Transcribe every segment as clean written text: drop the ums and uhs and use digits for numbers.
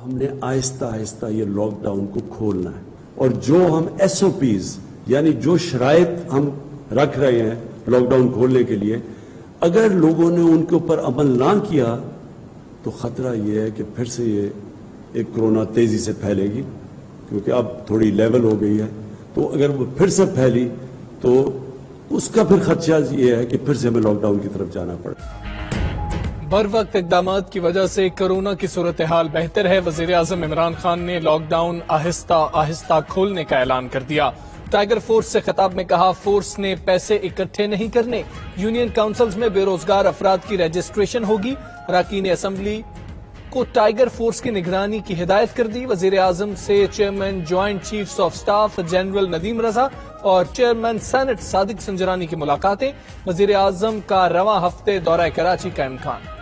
हमने आहिस्ता आहिस्ता ये लॉकडाउन को खोलना है और जो हम SOPs यानी जो शराइत हम रख रहे हैं लॉकडाउन खोलने के लिए, अगर लोगों ने उनके ऊपर अमल ना किया तो खतरा ये है कि फिर से ये एक कोरोना तेजी से फैलेगी, क्योंकि अब थोड़ी लेवल हो गई है। तो अगर वो फिर से फैली तो उसका फिर खदशा ये है कि फिर से हमें लॉकडाउन की तरफ जाना पड़े। बर वक्त इकदामात की वजह से कोरोना की सूरत हाल बेहतर है। वजीर आजम इमरान खान ने लॉकडाउन आहिस्ता आहिस्ता खोलने का ऐलान कर दिया। टाइगर फोर्स से खिताब में कहा, फोर्स ने पैसे इकट्ठे नहीं करने, यूनियन काउंसिल्स में बेरोजगार अफराद की रजिस्ट्रेशन होगी। अरकान असेंबली को टाइगर फोर्स की निगरानी की हिदायत कर दी। वजीर आजम से chairman joint chiefs of staff general Nadeem Raza और चेयरमैन सेनेट सादिक संजरानी की मुलाकातें। वजीर आजम का रवां हफ्ते दौरा कराची का इम्कान।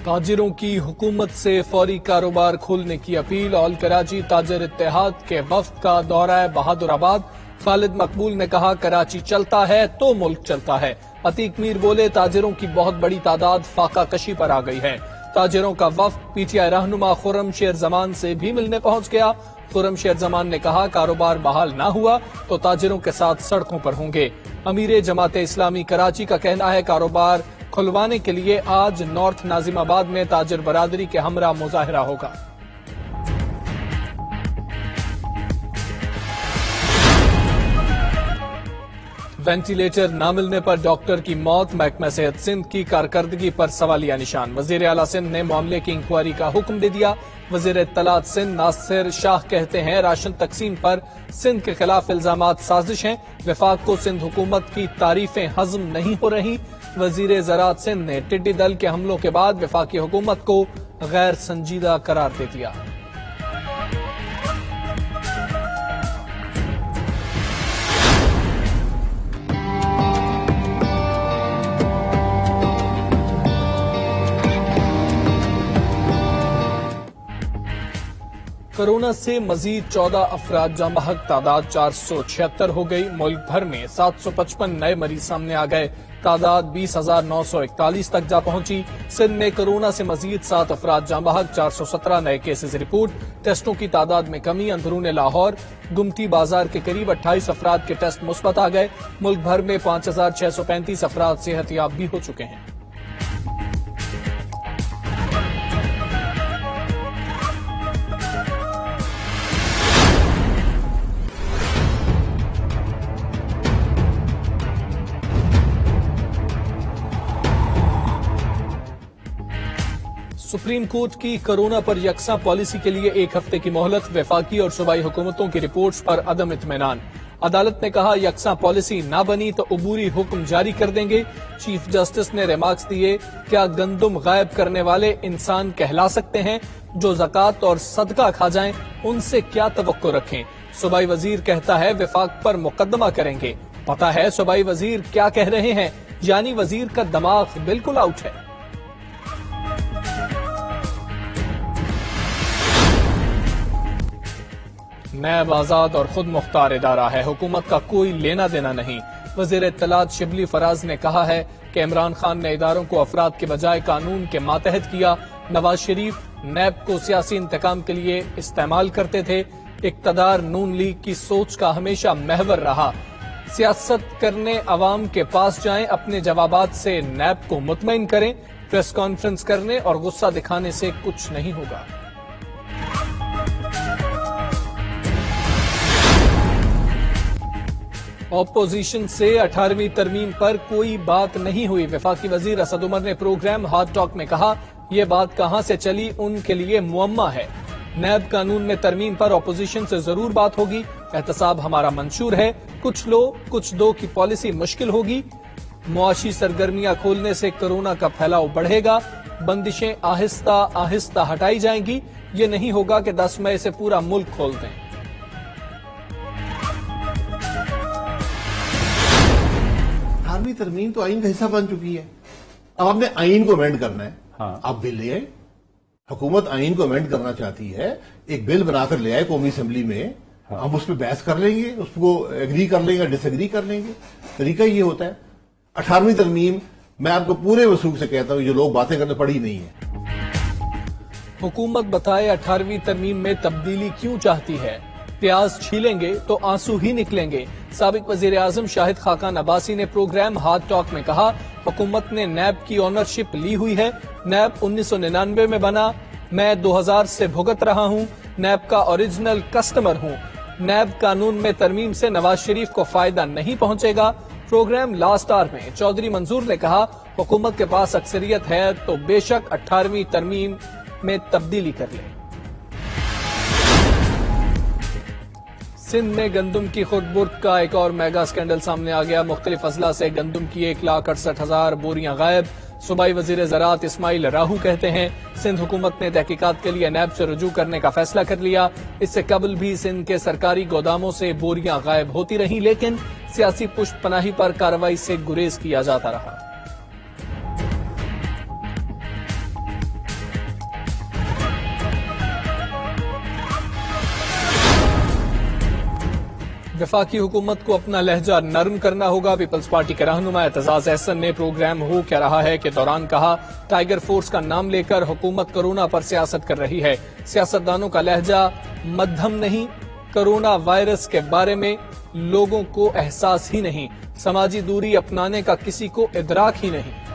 ताजिरों की हुकूमत से फौरी कारोबार खोलने की अपील। ऑल कराची ताजर इत्तेहाद के वफ्द का दौरा बहादुराबाद। खालिद मकबूल ने कहा, कराची चलता है तो मुल्क चलता है। अतीक मीर बोले, ताजिरों की बहुत बड़ी तादाद फाका कशी पर आ गई है। ताजिरों का वफ्द PTI रहनुमा खुर्रम शेर जमान से भी मिलने पहुंच गया। खुर्रम शेर जमान ने कहा, कारोबार बहाल ना हुआ तो ताजिरों के साथ सड़कों पर होंगे। अमीर जमात इस्लामी कराची का कहना है, कारोबार खुलवाने के लिए आज नॉर्थ नाजिमाबाद में ताजिर बरादरी के हमरा मुजाहिरा होगा। वेंटिलेटर न मिलने पर डॉक्टर की मौत। महकमा सेहत सिंध की कारकर्दगी पर सवालिया निशान। वजीर आला सिंध ने मामले की इंक्वायरी का हुक्म दे दिया। वजीर इत्तलात सिंध नासिर शाह कहते हैं, राशन तकसीम पर सिंध के खिलाफ इल्जामात साजिश हैं। वफाक को सिंध हुकूमत की तारीफें हजम नहीं हो रही। वजीर ज़राअत सिंध ने टिड्डी दल के हमलों के बाद वफाकी हुकूमत को गैर संजीदा करार दे दिया। कोरोना से मजीद 14 अफराद जाँ बहक, तादाद 476 हो गई। मुल्क भर में 755 नए मरीज सामने आ गए। तादाद 20,941 तक जा पहुंची। सिंध में कोरोना से मजीद 7 अफराद जाँ बहक, 417 नए केसेज रिपोर्ट। टेस्टों की तादाद में कमी। अंदरून लाहौर गुमती बाजार के करीब 28 अफराद के टेस्ट मुस्बत आ गए। मुल्क भर में 5,635 अफराद सेहतियाब भी हो चुके हैं। सुप्रीम कोर्ट की कोरोना पर यकसा पॉलिसी के लिए 1 हफ्ते की मोहलत। वफाकी और सूबाई हुकूमतों की रिपोर्ट्स पर अदम इत्मीनान। अदालत ने कहा, यकसा पॉलिसी ना बनी तो उबूरी हुक्म जारी कर देंगे। चीफ जस्टिस ने रिमार्क्स दिए, क्या गंदुम गायब करने वाले इंसान कहला सकते हैं? जो ज़कात और सदका खा जाएं, उनसे क्या तवक्को रखें? सूबाई वजीर कहता है, वफाक पर मुकदमा करेंगे। पता है सूबाई वजीर क्या कह रहे हैं? यानी वजीर का दिमाग बिल्कुल आउट है। नैब आजाद और खुद मुख्तार इदारा है, हुकूमत का कोई लेना देना नहीं। वजीर इत्तलात शिबली फराज ने कहा है कि इमरान खान ने इदारों को अफराद के बजाय कानून के मातहत किया। नवाज शरीफ नैब को सियासी इंतकाम के लिए इस्तेमाल करते थे। इक्तदार नून लीग की सोच का हमेशा महवर रहा। सियासत करने अवाम के पास जाएं, अपने जवाबात से नैब को मुतमईन करें। प्रेस कॉन्फ्रेंस करने और गुस्सा दिखाने से कुछ नहीं होगा। ऑपोजिशन से 18वीं तरमीम पर कोई बात नहीं हुई। वफाकी वजीर असद उमर ने प्रोग्राम हॉट टॉक में कहा, यह बात कहां से चली उनके लिए मुअम्मा है। नैब कानून में तरमीम पर ऑपोजिशन से जरूर बात होगी। एहतसाब हमारा मंशूर है। कुछ लो कुछ दो की पॉलिसी मुश्किल होगी। मुआशी सरगर्मियां खोलने से कोरोना का फैलाव बढ़ेगा। बंदिशें आहिस्ता आहिस्ता हटाई जाएंगी। ये नहीं होगा कि 10 मई से पूरा मुल्क खोल दें। 18वीं तरमीम तो आइन का हिस्सा बन चुकी है اب آپ نے آئین کو امینڈ کرنا ہے، ہاں۔ آپ بل لے آئے، حکومت آئین کو امینڈ کرنا چاہتی ہے، ایک بل بنا کر لے آئے قومی اسمبلی میں، ہم اس پہ بحث کر لیں گے، اس کو ایگری کر لیں گے، ڈس ایگری کر لیں گے، طریقہ یہ ہوتا ہے۔ 18ویں ترمیم میں آپ کو پورے وثوق سے کہتا ہوں، جو لوگ باتیں کرتے پڑھی نہیں ہے۔ حکومت بتائے 18ویں ترمیم میں تبدیلی کیوں چاہتی ہے؟ پیاز چھیلیں گے تو آنسو ہی نکلیں گے۔ سابق وزیر اعظم شاہد خاقان عباسی نے پروگرام ہارڈ ٹاک میں کہا، حکومت نے نیب کی اونرشپ لی ہوئی ہے، نیب 1999 میں بنا، میں 2000 سے بھگت رہا ہوں، نیب کا اوریجنل کسٹمر ہوں، نیب قانون میں ترمیم سے نواز شریف کو فائدہ نہیں پہنچے گا۔ پروگرام لاسٹ آور میں چودھری منظور نے کہا، حکومت کے پاس اکثریت ہے تو بے شک 18ویں ترمیم میں تبدیلی کر لیں۔ سندھ میں گندم کی خورد برد کا ایک اور میگا سکینڈل سامنے آ گیا۔ مختلف اضلاع سے گندم کی 1,68,000 بوریاں غائب۔ صوبائی وزیر زراعت اسماعیل راہو کہتے ہیں، سندھ حکومت نے تحقیقات کے لیے نیب سے رجوع کرنے کا فیصلہ کر لیا۔ اس سے قبل بھی سندھ کے سرکاری گوداموں سے بوریاں غائب ہوتی رہیں، لیکن سیاسی پشت پناہی پر کارروائی سے گریز کیا جاتا رہا۔ وفاقی حکومت کو اپنا لہجہ نرم کرنا ہوگا۔ پیپلز پارٹی کے رہنما اعتزاز احسن نے پروگرام ہو کیا رہا ہے کے دوران کہا، ٹائیگر فورس کا نام لے کر حکومت کورونا پر سیاست کر رہی ہے۔ سیاستدانوں کا لہجہ مدھم نہیں، کورونا وائرس کے بارے میں لوگوں کو احساس ہی نہیں، سماجی دوری اپنانے کا کسی کو ادراک ہی نہیں۔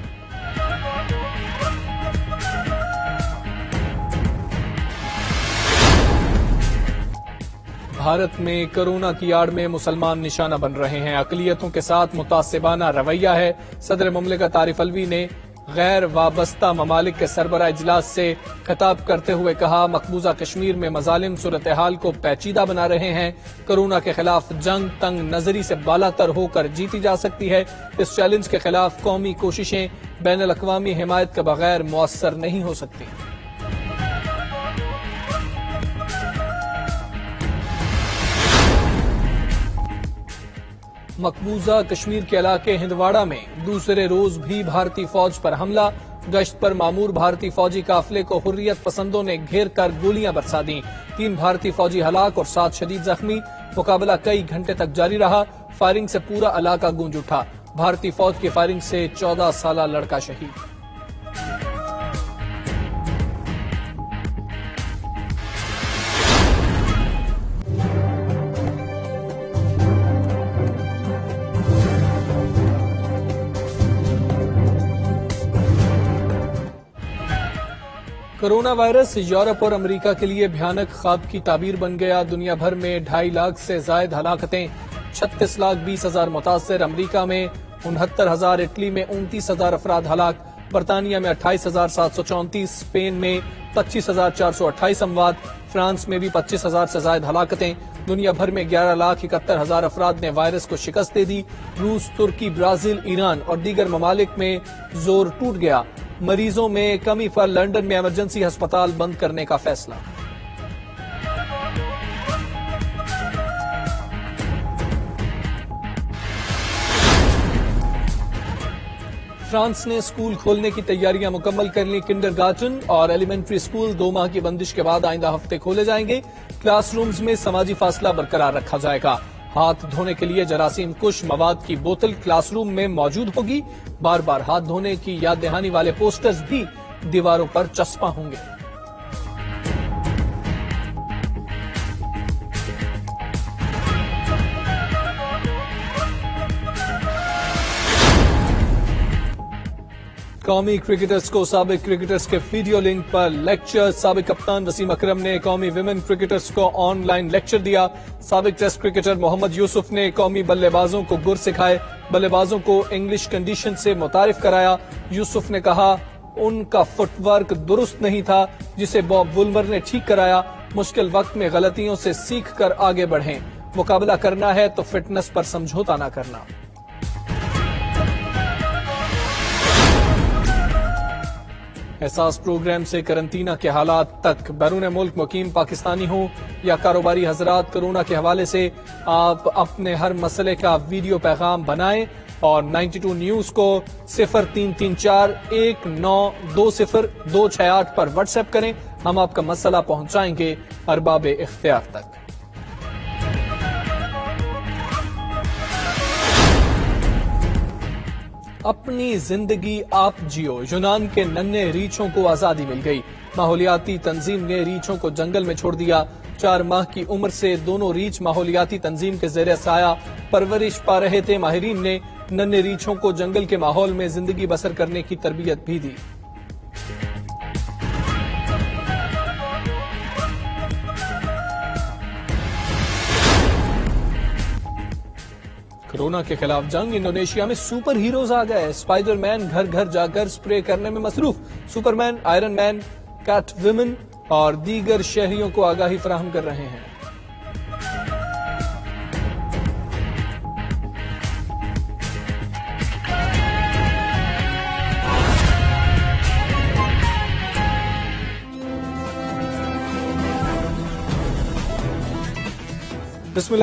بھارت میں کورونا کی آڑ میں مسلمان نشانہ بن رہے ہیں، اقلیتوں کے ساتھ متعصبانہ رویہ ہے۔ صدر مملکت عارف الوی نے غیر وابستہ ممالک کے سربراہ اجلاس سے خطاب کرتے ہوئے کہا، مقبوضہ کشمیر میں مظالم صورتحال کو پیچیدہ بنا رہے ہیں۔ کورونا کے خلاف جنگ تنگ نظری سے بالا تر ہو کر جیتی جا سکتی ہے۔ اس چیلنج کے خلاف قومی کوششیں بین الاقوامی حمایت کے بغیر مؤثر نہیں ہو سکتی۔ مقبوضہ کشمیر کے علاقے ہندواڑہ میں دوسرے روز بھی بھارتی فوج پر حملہ۔ گشت پر مامور بھارتی فوجی قافلے کو حریت پسندوں نے گھیر کر گولیاں برسا دیں۔ 3 بھارتی فوجی ہلاک اور 7 شدید زخمی۔ مقابلہ کئی گھنٹے تک جاری رہا۔ فائرنگ سے پورا علاقہ گونج اٹھا۔ بھارتی فوج کی فائرنگ سے 14 سالہ لڑکا شہید۔ کورونا وائرس یورپ اور امریکہ کے لیے بھیانک خواب کی تعبیر بن گیا۔ دنیا بھر میں 2.5 لاکھ سے زائد ہلاکتیں، 36,20,000 متاثر۔ امریکہ میں 69,000، اٹلی میں 29,000 افراد ہلاک، برطانیہ میں 28,734، اسپین میں 25,428 اموات، فرانس میں بھی 25,000 سے زائد ہلاکتیں۔ دنیا بھر میں 11,71,000 افراد نے وائرس کو شکست دے دی۔ روس، ترکی، برازیل، ایران اور دیگر ممالک میں زور ٹوٹ گیا۔ مریضوں میں کمی پر لندن میں ایمرجنسی ہسپتال بند کرنے کا فیصلہ۔ فرانس نے اسکول کھولنے کی تیاریاں مکمل کر لی۔ کنڈر گارٹن اور ایلیمنٹری اسکول 2 ماہ کی بندش کے بعد آئندہ ہفتے کھولے جائیں گے۔ کلاس رومز میں سماجی فاصلہ برقرار رکھا جائے گا۔ ہاتھ دھونے کے لیے جراثیم کش مواد کی بوتل کلاس روم میں موجود ہوگی۔ بار بار ہاتھ دھونے کی یاد دہانی والے پوسٹرز بھی دیواروں پر چسپاں ہوں گے۔ قومی کرکٹرز کو سابق کرکٹرز کے ویڈیو لنک پر لیکچر۔ سابق کپتان وسیم اکرم نے قومی ویمن کرکٹرز کو آن لائن لیکچر دیا۔ سابق ٹیسٹ کرکٹر محمد یوسف نے قومی بلے بازوں کو گر سکھائے، بلے بازوں کو انگلش کنڈیشن سے متعارف کرایا۔ یوسف نے کہا ان کا فٹ ورک درست نہیں تھا، جسے باب وولمر نے ٹھیک کرایا۔ مشکل وقت میں غلطیوں سے سیکھ کر آگے بڑھیں، مقابلہ کرنا ہے تو فٹنس پر سمجھوتا نہ کرنا۔ احساس پروگرام سے قرنطینہ کے حالات تک، بیرون ملک مقیم پاکستانی ہوں یا کاروباری حضرات، کورونا کے حوالے سے آپ اپنے ہر مسئلے کا ویڈیو پیغام بنائیں और 92 न्यूज को 033419200268 पर व्हाट्सएप करें। हम आपका मसला पहुंचाएंगे अरबाब इख्तियार तक। अपनी जिंदगी आप जियो, यूनान के नन्हे रीछों को आजादी मिल गई। माहौलियाती तंजीम ने रीछों को जंगल में छोड़ दिया। 4 माह की उम्र से दोनों रीछ माहौलियाती तंजीम के ज़ेरे साया परवरिश पा रहे थे। माहिरीन ने नन्हे रीछों को जंगल के माहौल में जिंदगी बसर करने की तरबियत भी दी। कोरोना के खिलाफ जंग, इंडोनेशिया में सुपर हीरोज आ गए। स्पाइडरमैन घर घर जाकर स्प्रे करने में मसरूफ। Superman, Iron Man, Catwoman और दीगर शहरियों को आगाही फराहम कर रहे हैं। बिस्मिल्लाह।